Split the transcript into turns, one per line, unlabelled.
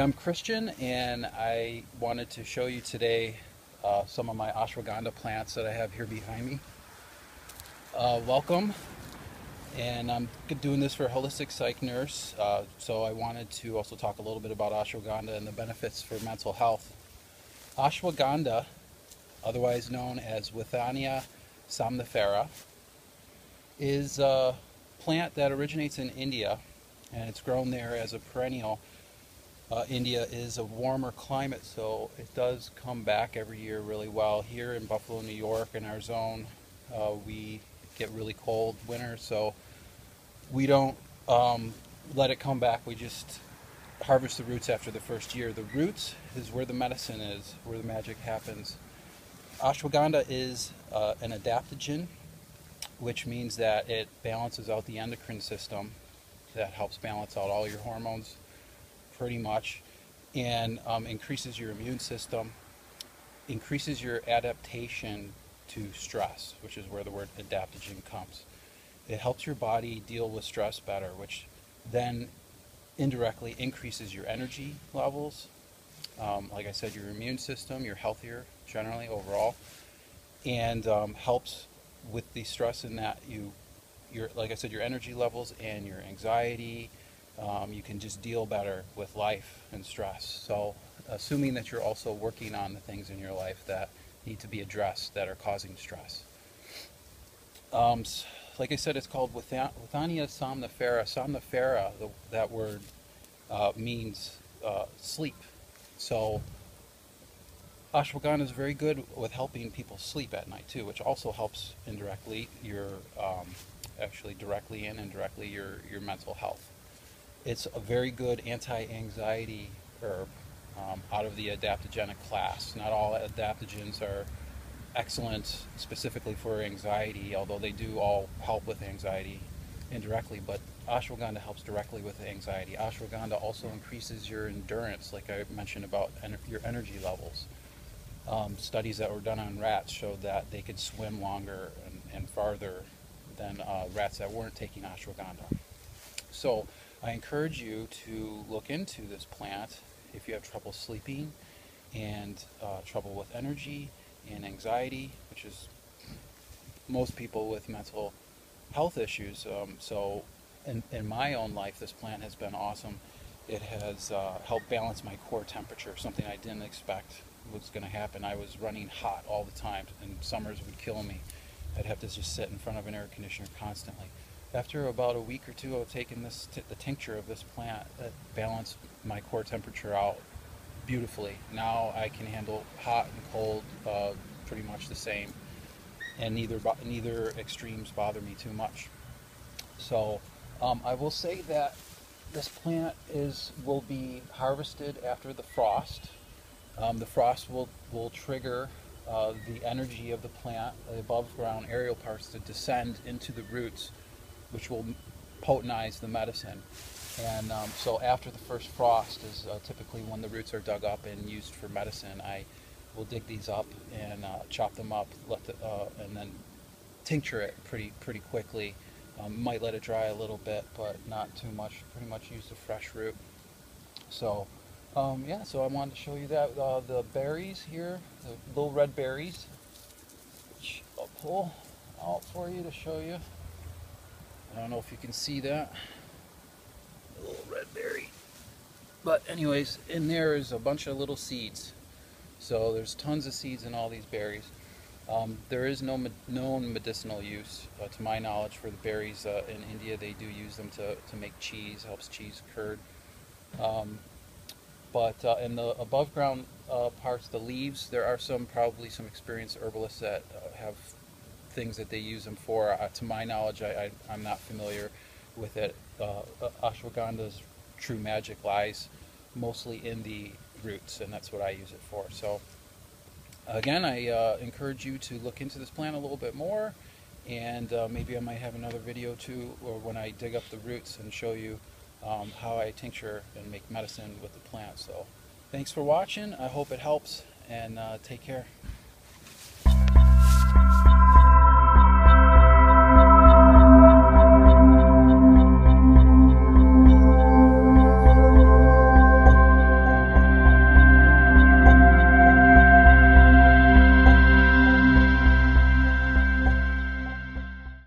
I'm Christian, and I wanted to show you today some of my ashwagandha plants that I have here behind me. Welcome, and I'm doing this for a holistic psych nurse, so I wanted to also talk a little bit about ashwagandha and the benefits for mental health. Ashwagandha, otherwise known as Withania somnifera, is a plant that originates in India, and it's grown there as a perennial. India is a warmer climate, so it does come back every year really well. Here in Buffalo, New York, in our zone, we get really cold winters, so we don't let it come back. We just harvest the roots after the first year. The roots is where the medicine is, where the magic happens. Ashwagandha is an adaptogen, which means that it balances out the endocrine system. That helps balance out all your hormones pretty much, and increases your immune system, increases your adaptation to stress, which is where the word adaptogen comes. It helps your body deal with stress better, which then indirectly increases your energy levels. Like I said, your immune system, you're healthier generally overall, and helps with the stress in that your like I said, your energy levels and your anxiety. You can just deal better with life and stress. So assuming that you're also working on the things in your life that need to be addressed that are causing stress. Like I said, it's called Withania somnifera. Somnifera, that word means sleep. So ashwagandha is very good with helping people sleep at night too, which also helps indirectly actually directly and indirectly your mental health. It's a very good anti-anxiety herb out of the adaptogenic class. Not all adaptogens are excellent specifically for anxiety, although they do all help with anxiety indirectly, but ashwagandha helps directly with anxiety. Ashwagandha also increases your endurance, like I mentioned about your energy levels. Studies that were done on rats showed that they could swim longer and farther than rats that weren't taking ashwagandha. So I encourage you to look into this plant if you have trouble sleeping and trouble with energy and anxiety, which is most people with mental health issues. So in my own life, this plant has been awesome. It has helped balance my core temperature, something I didn't expect was going to happen. I was running hot all the time, and summers would kill me. I'd have to just sit in front of an air conditioner constantly. After about a week or two of taking the tincture of this plant, that balanced my core temperature out beautifully. Now I can handle hot and cold pretty much the same, and neither extremes bother me too much. So I will say that this plant will be harvested after the frost. The frost will trigger the energy of the plant, the above ground aerial parts, to descend into the roots, which will potentize the medicine. And so after the first frost is typically when the roots are dug up and used for medicine. I will dig these up and chop them up, and then tincture it pretty quickly. Might let it dry a little bit, but not too much. Pretty much use the fresh root. So yeah, so I wanted to show you that the berries here, the little red berries, which I'll pull out for you to show you. I don't know if you can see that, a little red berry. But anyways, in there is a bunch of little seeds. So there's tons of seeds in all these berries. There is no known medicinal use, to my knowledge, for the berries. In India, they do use them to make cheese, helps cheese curd. But in the above ground parts, the leaves, there are probably some experienced herbalists that have things that they use them for. To my knowledge, I'm not familiar with it. Ashwagandha's true magic lies mostly in the roots, and that's what I use it for. So again, I encourage you to look into this plant a little bit more, and maybe I might have another video too, or when I dig up the roots and show you how I tincture and make medicine with the plant. So thanks for watching. I hope it helps, and take care.